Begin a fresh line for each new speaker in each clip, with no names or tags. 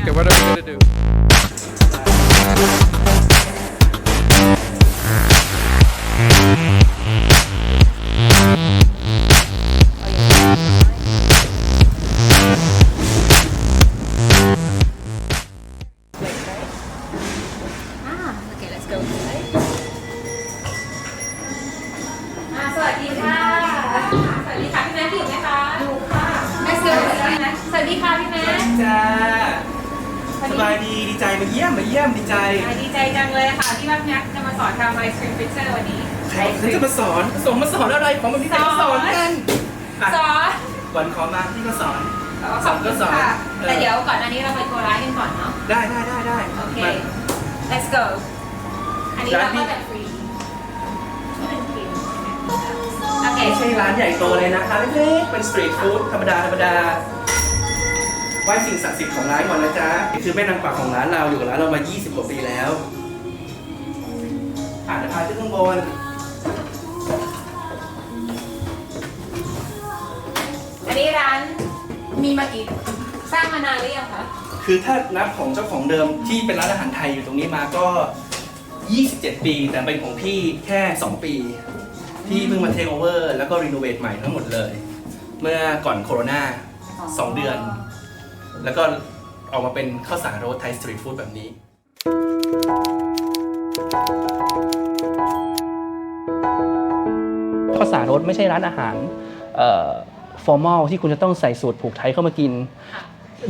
Okay, what are we gonna do?
Okay, let's go. สวัสดีค่ะ สวัสดีค่ะพี่แม็กซ์อยู่ไหมคะอยู่ค่ะแม็กซ์อยู่ไหมสวัสดีค่ะพี่แม็กซ์
จ้าสบายดีดีใจมาเยี่ยมดีใจ
ดีใจจังเลยค่ะที่ว่าพี่แม็กซ์จะมาสอนทำไอศครีมฟิชเชอร์วันนี้
ใครจะมาสอนอะไรของแบบนี้ใครมาสอนกัน
สอน
วันขอมาพี่ก็สอน
ขอบคุณค่ะแต่เดี๋ยวก่อนอันนี้เราไปโกร้านกันก่อนเนาะ
ได้
โอเค let's go อันนี้เราก็แบบฟรีโอเค
ไม่ใช่ร้านใหญ่โตเลยนะคะเล็กๆเป็นสตรีทฟู้ดธรรมดาไหว้สิ่งศักดิ์สิทธิ์ของร้านก่อนนะจ๊ะนี่คือแม่นางกวักของร้านเราอยู่กับร้านเรามา20 กว่าปีแล้วเดี๋ยวพาขึ้นข้างบน
อันนี้ร้านมีมากี่สร้างมานานหรือยังคะ
คือถ้านับของเจ้าของเดิมที่เป็นร้านอาหารไทยอยู่ตรงนี้มาก็ 27 ปี แต่เป็นของพี่แค่ 2 ปีที่เพิ่งมาเทคโอเวอร์แล้วก็รีโนเวทใหม่ทั้งหมดเลย เมื่อก่อนโควิด2 เดือน แล้วก็ออกมาเป็นข้าวสารโรสไทยสตรีทฟู้ดแบบนี้ข้าวสารโรสไม่ใช่ร้านอาหารฟอร์มอลที่คุณจะต้องใส่สูตรผูกไทยเข้ามากิน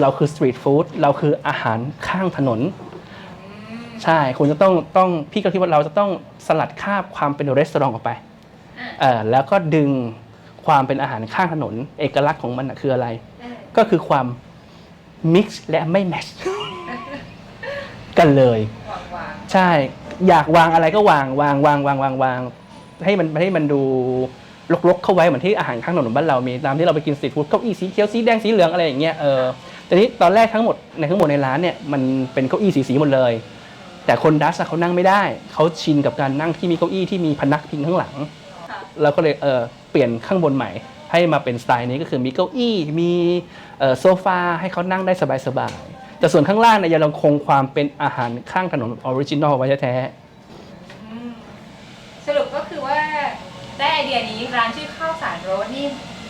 เราคือสตรีทฟู้ดเราคืออาหารข้างถนนใช่คุณจะต้องพี่ก็คิดว่าเราจะต้องสลัดคราบความเป็นรีสอร์ทออกไปแล้วก็ดึงความเป็นอาหารข้างถนนเอกลักษณ์ของมันคืออะไรก็คือความมิกซ์และไม่แมชกันเลยใช่อยากวางอะไรก็วางให้มันดูลกๆเข้าไว้เหมือนที่อาหารข้างถนนบ้านเรามีตามที่เราไปกินสตรีทฟู้ดเก้าอี้สีเขียวสีแดงสีเหลืองอะไรอย่างเงี้ยแต่นี้ตอนแรกทั้งหมดในร้านเนี่ยมันเป็นเก้าอี้สีหมดเลยแต่คนดัชเขานั่งไม่ได้เขาชินกับการนั่งที่มีเก้าอี้ที่มีพนักพิงข้างหลังเราก็เลยเปลี่ยนข้างบนใหม่ให้มาเป็นสไตล์นี้ก็คือมีเก้าอี้มีโซฟาให้เขานั่งได้สบายๆแต่ส่วนข้างล่างเนี่ยยังคงความเป็นอาหารข้างถนนออริจินอลไว้แท้
สรุปก็คือว่าได้ไอเดียนี้ร้านชื่อข้าวสารโรสนี่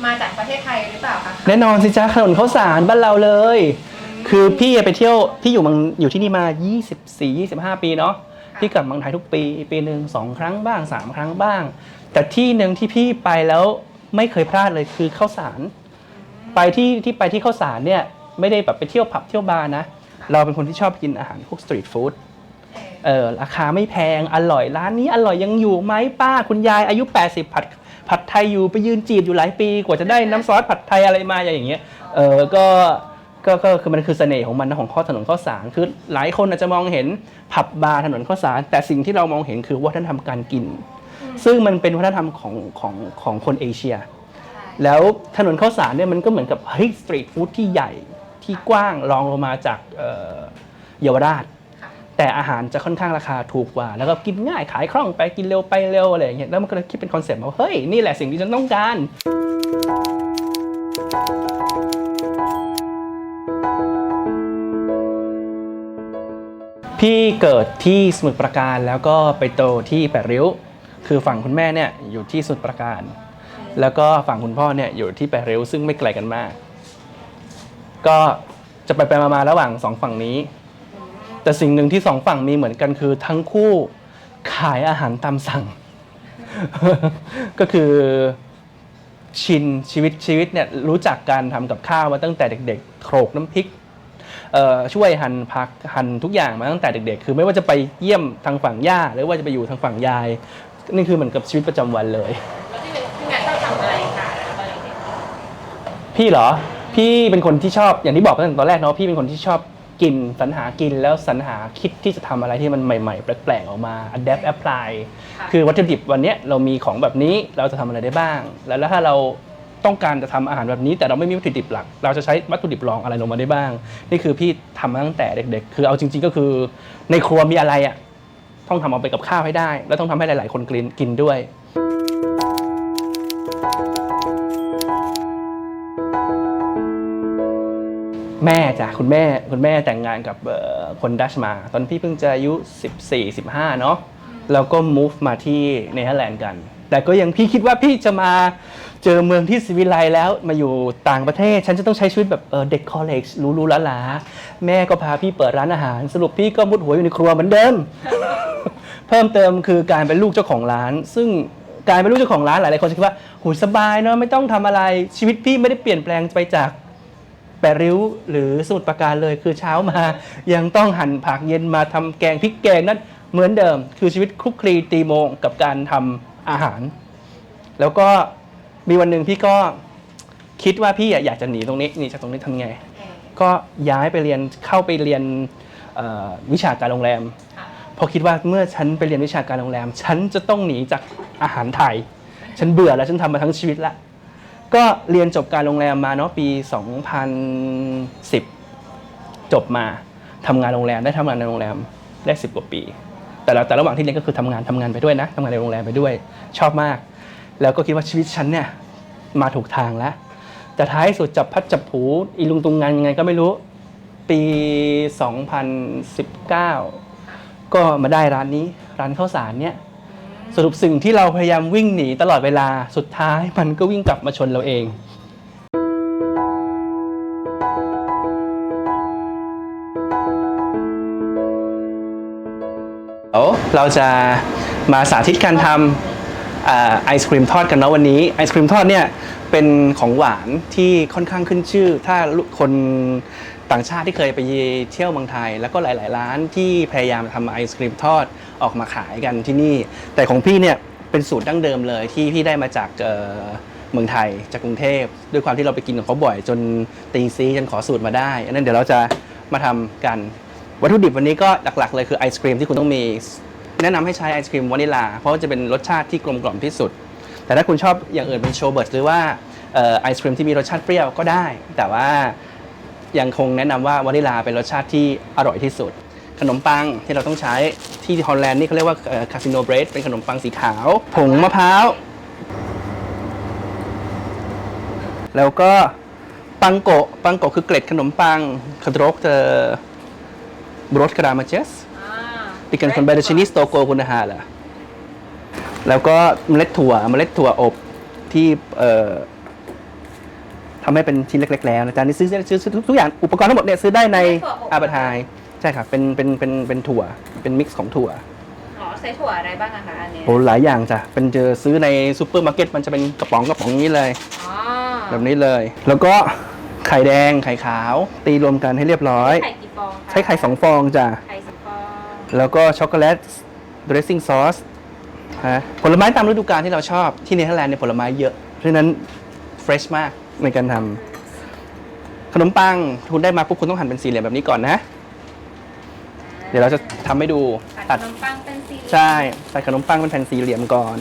มาจากประเทศไทยหรือเปล่าคะ
แน่นอนสิจ้าถนนข้าวสารบ้านเราเลยคือพี่ไปเที่ยวพี่อยู่ที่นี่มา24-25 ปีเนาะพี่กลับเมืองไทยทุกปีหนึ่ง2 ครั้งบ้าง3 ครั้งบ้างแต่ที่หนึ่งที่พี่ไปแล้วไม่เคยพลาดเลยคือข้าวสารไปที่ข้าวสารเนี่ยไม่ได้แบบไปเที่ยวผับเที่ยวบาร์นะเราเป็นคนที่ชอบกินอาหารพวกสตรีทฟู้ดราคาไม่แพงอร่อยร้านนี้อร่อยยังอยู่ไหมป้าคุณยายอายุ80ผัดไทยอยู่ไปยืนจีบอยู่หลายปีกว่าจะได้น้ำซอสผัดไทยอะไรมาอย่างเงี้ยก็คือมันคือเสน่ห์ของมันนะของถนนข้าวสารคือหลายคนอาจจะมองเห็นผับบาร์ถนนข้าวสารแต่สิ่งที่เรามองเห็นคือวัฒนธรรมการกินซึ่งมันเป็นวัฒนธรรมของคนเอเชียแล้วถนนข้าวสารเนี่ยมันก็เหมือนกับเฮ้ยสตรีทฟู้ดที่ใหญ่ที่กว้างรองลงมาจากเยาวราชแต่อาหารจะค่อนข้างราคาถูกกว่าแล้วก็กินง่ายขายคล่องไปกินเร็วไปเร็วอะไรอย่างเงี้ยแล้วมันก็เลยคิดเป็นคอนเซ็ปต์ว่าเฮ้ยนี่แหละสิ่งที่ฉันต้องการพี่เกิดที่สมุทรปราการแล้วก็ไปโตที่แปดริ้วคือฝั่งคุณแม่เนี่ยอยู่ที่สมุทรปราการแล้วก็ฝั่งคุณพ่อเนี่ยอยู่ที่แปดริ้วซึ่งไม่ไกลกันมากก็จะไปมาระหว่าง2 ฝั่งนี้แต่สิ่งหนึ่งที่2 ฝั่งมีเหมือนกันคือทั้งคู่ขายอาหารตามสั่ง ก็คือชินชีวิตเนี่ยรู้จักการทำกับข้าวมาตั้งแต่เด็กๆโขลกน้ำพริกช่วยหั่นผักหั่นทุกอย่างมาตั้งแต่เด็กๆคือไม่ว่าจะไปเยี่ยมทางฝั่งย่าหรือว่าจะไปอยู่ทางฝั่งยายนี่คือเหมือนกับชีวิตประจำวันเลย
แล้วพี่แม็กซ์ชอบทำอะไรคะตอนเด็ก
พี่เหรอพี่เป็นคนที่ชอบอย่างที่บอกตั้งแต่ตอนแรกเนาะพี่เป็นคนที่ชอบกินสรรหากินแล้วสรรหาคิดที่จะทำอะไรที่มันใหม่ๆแปลกๆออกมา adapt apply คือวัตถุดิบวันนี้เรามีของแบบนี้เราจะทำอะไรได้บ้างแล้วถ้าเราต้องการจะทำอาหารแบบนี้แต่เราไม่มีวัตถุดิบหลักเราจะใช้วัตถุดิบรองอะไรลงมาได้บ้างนี่คือพี่ทำมาตั้งแต่เด็กๆคือเอาจริงๆก็คือในครัวมีอะไรอ่ะต้องทำเอาไปกับข้าวให้ได้แล้วต้องทำให้หลายๆคนกินด้วย แม่จ้ะคุณแม่แต่งงานกับคนดัชมาตอนพี่เพิ่งจะอายุ14-15เนาะแล้วก็ move มาที่เนเธอร์แลนด์กันแต่ก็ยังพี่คิดว่าพี่จะมาเจอเมืองที่ศิวิไลซ์แล้วมาอยู่ต่างประเทศฉันจะต้องใช้ชีวิตแบบเด็กคอลเลจรู้ๆหลาๆแม่ก็พาพี่เปิดร้านอาหารสรุปพี่ก็มุดหัวอยู่ในครัวเหมือนเดิม เพิ่มเติมคือการเป็นลูกเจ้าของร้าน ซึ่งการเป็นลูกเจ้าของร้านหลายๆคนจะคิดว่าหูสบายเนาะไม่ต้องทำอะไรชีวิตพี่ไม่ได้เปลี่ยนแปลงไปจากแปดริ้วหรือสมุทรปราการเลยคือเช้ามายังต้องหั่นผักเย็นมาทำแกงพริกแกงนั้นเหมือนเดิมคือชีวิตคลุกคลีตีโมงกับการทำอาหาร แล้วก็มีวันหนึ่งพี่ก็คิดว่าพี่อยากจะหนีตรงนี้หนีจากตรงนี้ทำไงก็ย้ายไปเรียนเข้าไปเรียนวิชาการโรงแรมพอคิดว่าเมื่อฉันไปเรียนวิชาการโรงแรมฉันจะต้องหนีจากอาหารไทยฉันเบื่อแล้วฉันทำมาทั้งชีวิตละก็เรียนจบการโรงแรมมาเนาะปี2010จบมาทำงานโรงแรมได้ทำงานในโรงแรมได้10 กว่าปีแต่ระหว่างที่เรียนก็คือทำงานไปด้วยนะทำงานในโรงแรมไปด้วยชอบมากแล้วก็คิดว่าชีวิตฉันเนี่ยมาถูกทางแล้วแต่ท้ายสุดจับพัดจับผูอีลุงตุงงานยังไงก็ไม่รู้ปี2019ก็มาได้ร้านนี้ร้านข้าวสารเนี่ยสรุปสิ่งที่เราพยายามวิ่งหนีตลอดเวลาสุดท้ายมันก็วิ่งกลับมาชนเราเองเราจะมาสาธิตการทำไอศครีมทอดกันเนาะวันนี้ไอศครีมทอดเนี่ยเป็นของหวานที่ค่อนข้างขึ้นชื่อถ้าคนต่างชาติที่เคยไปเที่ยวเมืองไทยแล้วก็หลายๆร้านที่พยายามทำไอศครีมทอดออกมาขายกันที่นี่แต่ของพี่เนี่ยเป็นสูตรดั้งเดิมเลยที่พี่ได้มาจากเมืองไทยจากกรุงเทพด้วยความที่เราไปกินของเขาบ่อยจนตีซีจนขอสูตรมาได้อันนั้นเดี๋ยวเราจะมาทำกันวัตถุดิบวันนี้ก็หลักๆเลยคือไอศครีมที่คุณต้องมีแนะนำให้ใช้ไอศครีมวานิลลาเพราะว่าจะเป็นรสชาติที่กลมกล่อมที่สุดแต่ถ้าคุณชอบอย่างอื่นเป็นโชเบิร์ตหรือว่าไอศครีมที่มีรสชาติเปรี้ยวก็ได้แต่ว่ายังคงแนะนำว่าวานิลลาเป็นรสชาติที่อร่อยที่สุดขนมปังที่เราต้องใช้ที่ฮอลแลนด์นี่เขาเรียกว่าคาสิโนเบรดเป็นขนมปังสีขาวผงมะพร้าวแล้วก็ปังโกะคือเกล็ดขนมปังgedroogde broodkruimeltjes die kan van bij de Chinese toko kunnen halen แล้วก็เมล็ดถั่วอบที่ทำให้เป็นชิ้นเล็กๆแล้วนะจ๊ะนี่ซื้อทุกอย่างอุปกรณ์ทั้งหมดเนี่ยซื้อได้ในอาบะไทยใช่ครับเป็นถั่วเป็นมิกซ์ของถั่ว
อ๋อใช้ถั่วอะไรบ้างอะคะอันนี้
โอ้หลายอย่างจ้ะเป็นเจอซื้อในซูเปอร์มาร์เก็ตมันจะเป็นกระป๋องนี้เลยแบบนี้เลยแล้วก็ไข่แดงไข่ขาวตีรวมกันให้เรียบร้อย
ไข่กี่ฟอง
ใช้ไข่2 ฟองจ้ะ
ไข่2 ฟอง
แล้วก็ช็อกโกแลตดรสซิ่งซอสผลไม้ตามฤดูกาลที่เราชอบที่เนเธอร์แลนด์เนี่ยผลไม้เยอะเพราะฉะนั้นเฟรชมากในการทำขนมปังคุณได้มาปุ๊บคุณต้องหั่นเป็นสี่เหลี่ยมแบบนี้ก่อนนะเดี๋ยวเราจะทำให้ดู
ตัดขนมปังเป็นสี่เหลี่ยม
ใช่ตัดขนมปังเป็นแผ่นสี่เหลี่ยมก่อน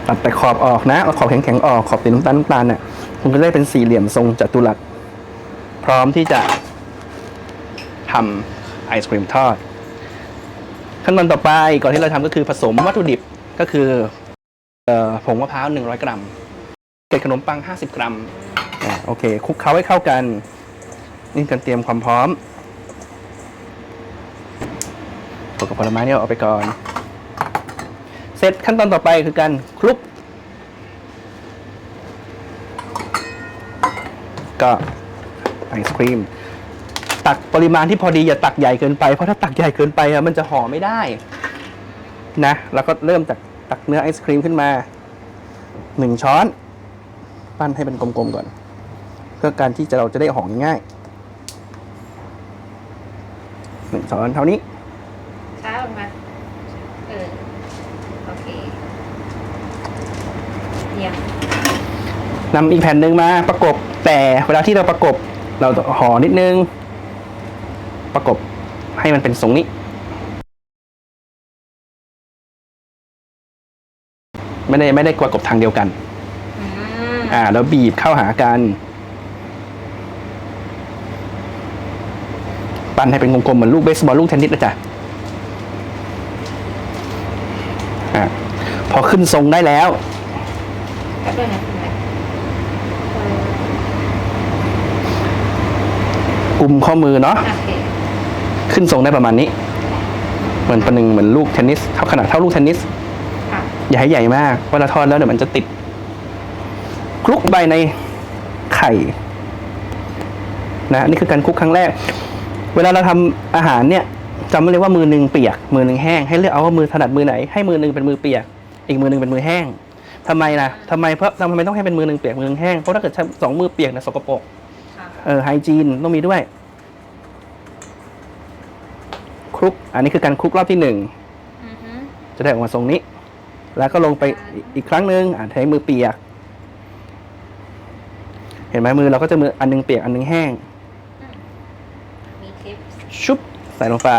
ตัดแต่ขอบออกนะเอาขอบแข็งๆออกขอบสีน้ำตาลเนี่ยคุณก็ได้เป็นสี่เหลี่ยมทรงจัตุรัสพร้อมที่จะทำไอศครีมทอดขั้นตอนต่อไปก่อนที่เราทำก็คือผสมวัตถุดิบก็คือผงมะพร้าว100 กรัมเกล็ดขนมปัง50 กรัมโอเคคลุกเคล้าให้เข้ากันนี่การเตรียมความพร้อมตัวกับผลไม้นี่เอาไปก่อนเสร็จขั้นตอนต่อไปคือการคลุกก็ไอศครีมตักปริมาณที่พอดีอย่าตักใหญ่เกินไปเพราะถ้าตักใหญ่เกินไปมันจะห่อไม่ได้นะแล้วก็เริ่มจากตักเนื้อไอศครีมขึ้นมา1 ช้อนปั้นให้เป็นกลมๆก่อนเพื่อการที่เราจะได้ห่อง่าย1 ช้อนเท่านี้
ช้าลงมาโอเคเยี่ยม
นำอีกแผ่นหนึ่งมาประกบแต่เวลาที่เราประกบเราห่อนิดนึงประกบให้มันเป็นทรงนี้ไม่ได้ประกบทางเดียวกันแล้วบีบเข้าหากันปั้นให้เป็นกลมๆเหมือนลูกเบสบอลลูกเทนนิสนะจ๊ะ พอขึ้นทรงได้แล้ว
แป๊บเดียวนะคุณแม่
กลุ่มข้อมือเนาะ
โอเค
ขึ้นทรงได้ประมาณนี้ เหมือนประหนึ่งเหมือนลูกเทนนิสเท่าขนาดเท่าลูกเทนนิส
ค่ะ
อย่าให้ใหญ่มากเวลาทอดแล้วเดี๋ยวมันจะติดคลุกไปในไข่นะนี่คือการคลุกครั้งแรก เวลาเราทำอาหารเนี่ยจำไว้เลยว่ามือหนึ่งเปียกมือหนึ่งแห้งให้เลือกเอาว่ามือถนัดมือไหนให้มือหนึ่งเป็นมือเปียกอีกมือหนึ่งเป็นมือแห้งทำไมนะทำไมต้องให้เป็นมือหนึ่งเปียกมือหนึ่งแห้งเพราะถ้าเกิดใช้สองมือเปียกนะสกปรก
ค่ะ
ไฮจีนต้องมีด้วยคลุกอันนี้คือการคลุกรอบที่หนึ่ง
อือฮึ
จะได้ออกมาทรงนี้ แล้วก็ลงไปอีกครั้งหนึ่งใช้มือเปียก เห็นไหมมือเราก็จะมืออันหนึงเปียกอันหนึงแห้ง
มีทิป
ชุบใส่ลงไป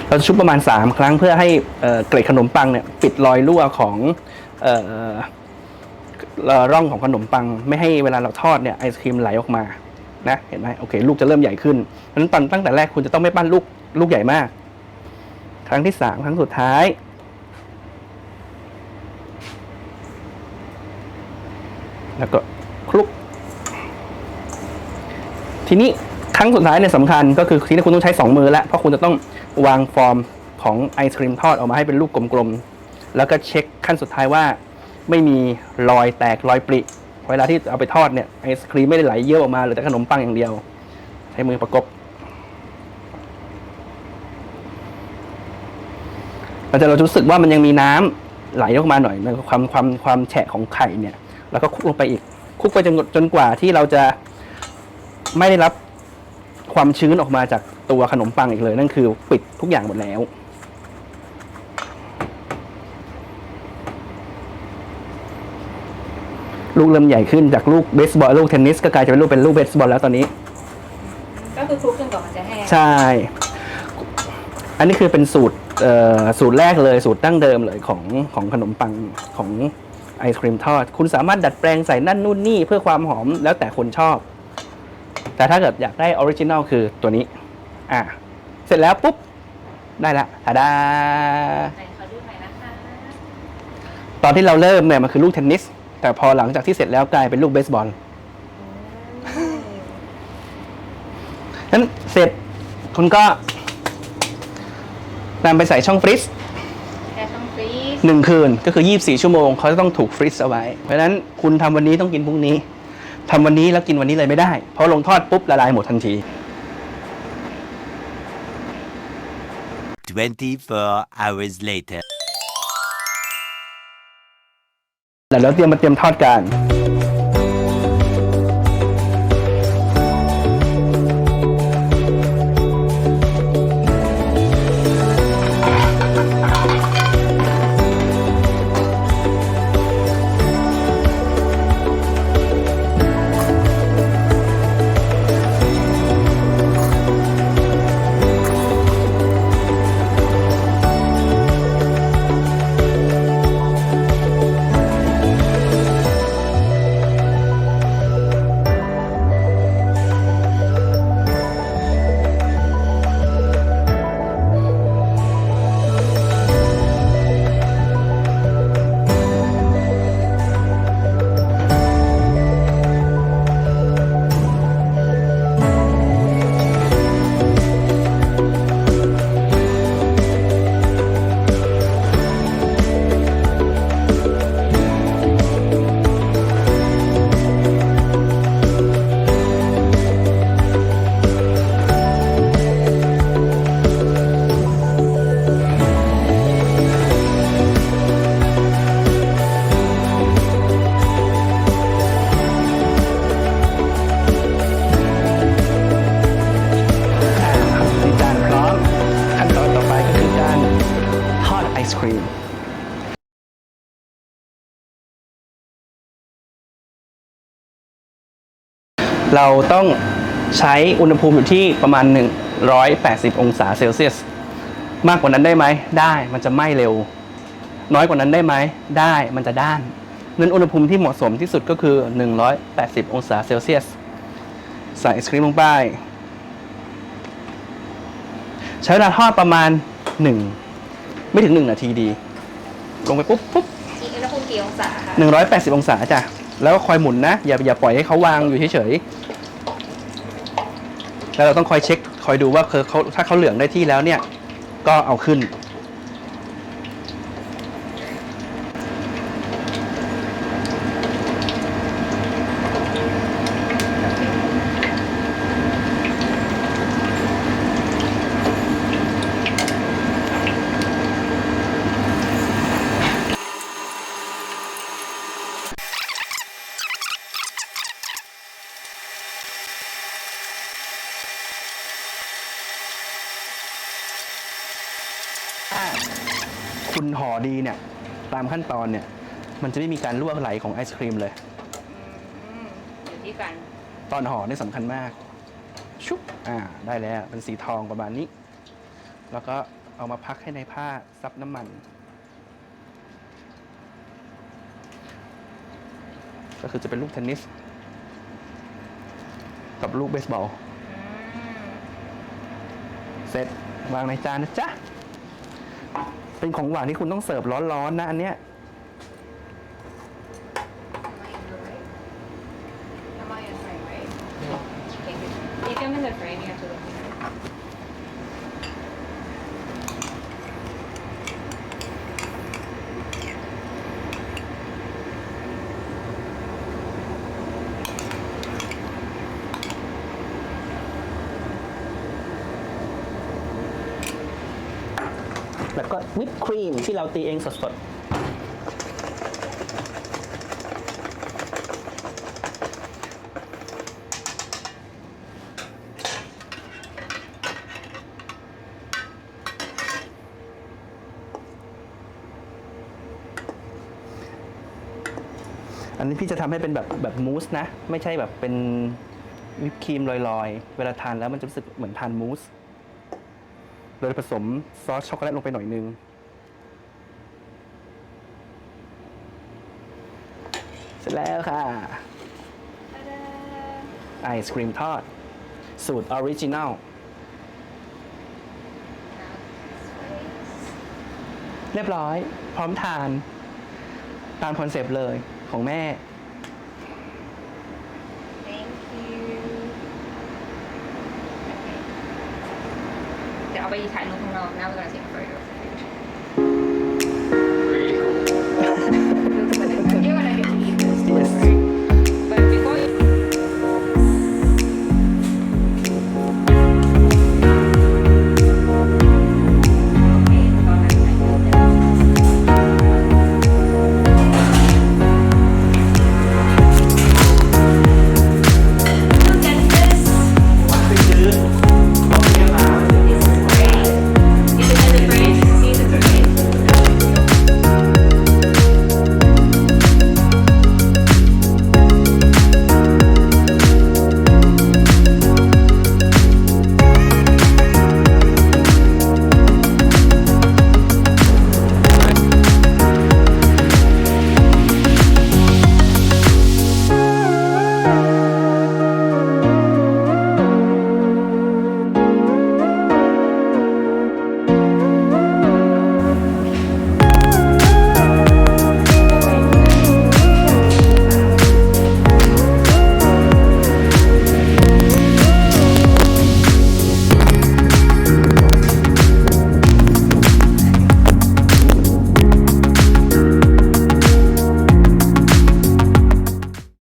เราจะชุบประมาณ3ครั้งเพื่อให้เกล็ดขนมปังเนี่ยปิดรอยรั่วของร่องของขนมปังไม่ให้เวลาเราทอดเนี่ยไอศครีมไหลออกมานะเห็นไหมโอเคลูกจะเริ่มใหญ่ขึ้นเพราะฉะนั้นตั้งแต่แรกคุณจะต้องไม่ปั้นลูกใหญ่มาก ครั้งที่3ครั้งสุดท้ายแล้วก็คลุกทีนี้ครั้งสุดท้ายเนี่ยสำคัญก็คือทีนี้คุณต้องใช้2มือแล้วเพราะคุณจะต้องวางฟอร์มของไอศครีมทอดออกมาให้เป็นลูกกลมๆแล้วก็เช็คขั้นสุดท้ายว่าไม่มีรอยแตกรอยปริเวลาที่เอาไปทอดเนี่ยไอศครีมไม่ได้ไหลเยอะออกมาเหลือแต่ขนมปังอย่างเดียวใช้มือประกบเราจะรู้สึกว่ามันยังมีน้ำไหลออกมาหน่อยในความแฉะของไข่เนี่ยแล้วก็คลุกลงไปอีกคลุกไปจนกว่าที่เราจะไม่ได้รับความชื้นออกมาจากตัวขนมปังอีกเลยนั่นคือปิดทุกอย่างหมดแล้วลูกเริ่มใหญ่ขึ้นจากลูกเบสบอลลูกเทนนิสก็กลายจะเป็นลูกเบสบอลแล้วตอนนี้
ก็คือคลุกจนกว่ามันจะแห้ง
ใช่อันนี้คือเป็นสูตรแรกเลยสูตรดั้งเดิมเลยของขนมปังของไอศครีมทอดคุณสามารถดัดแปลงใส่นั่นนู่นนี่เพื่อความหอมแล้วแต่คนชอบแต่ถ้าเกิดอยากได้ออริจินัลคือตัวนี้เสร็จแล้วปุ๊บได้ละทาดา
ไหนขอดูหน่อยนะคะ
ตอนที่เราเริ่มเนี่ยมันคือลูกเทนนิสแต่พอหลังจากที่เสร็จแล้วกลายเป็นลูกเบสบอลนั้นเสร็จคุณก็นำไปใส่ช่องฟรีซ
แช่ช่องฟรีซ
1 คืนก็คือ24 ชั่วโมงเขาจะต้องถูกฟรีซเอาไว้เพราะฉะนั้นคุณทำวันนี้ต้องกินพรุ่งนี้ทำวันนี้แล้วกินวันนี้เลยไม่ได้เพราะลงทอดปุ๊บละลายหมดทันที
24 hours later.
แล้วเตรียมทอดกันจานพร้อมขั้นตอนต่อไปก็คือการทอดไอศครีมเราต้องใช้อุณหภูมิอยู่ที่ประมาณ180 องศาเซลเซียสมากกว่านั้นได้ไหมได้มันจะไหม้เร็วน้อยกว่านั้นได้ไหมได้มันจะด้านนั้นอุณหภูมิที่เหมาะสมที่สุดก็คือ180 องศาเซลเซียสใส่ไอศครีมลงไป ใช้เวลาทอดประมาณ1ไม่ถึง1นาทีดี ลงไปปุ๊บปุ๊บ
อีกอุณหภูมิกี่องศาคะ
180องศาจ้ะแล้วก็คอยหมุนนะอย่าปล่อยให้เขาวางอยู่เฉยๆแล้วเราต้องคอยเช็คคอยดูว่าเขาถ้าเขาเหลืองได้ที่แล้วเนี่ยก็เอาขึ้นคุณห่อดีเนี่ยตามขั้นตอนเนี่ยมันจะไม่มีการรั่วไหลของไอศครีมเลย
อยู่ที่กัน
ตอนห่อนี่สำคัญมาก ชุบได้แล้วเป็นสีทองประมาณนี้ แล้วก็เอามาพักให้ในผ้าซับน้ำมัน ก็คือจะเป็นลูกเทนนิส กับลูกเบสบอล เสร็จวางในจานนะจ๊ะ เป็นของหวานที่คุณต้องเสิร์ฟร้อนๆนะอันเนี้ย
Take them in the frame, you have to look at it.
แล้วก็วิปครีมที่เราตีเองสดๆ อันนี้พี่จะทำให้เป็นแบบมูสนะ ไม่ใช่แบบเป็นวิปครีมลอยๆ เวลาทานแล้วมันจะรู้สึกเหมือนทานมูส โดยผสมซอสช็อกโกแลตลงไปหน่อยนึง เสร็จแล้วค่ะ ไอศครีมทอด สูตรออริจินัล เรียบร้อย พร้อมทาน ตามคอนเซปต์เลยของแม่
Thank you เดี๋ยวเอาไปถ่ายรูปข้างนอก Now we're gonna take a photo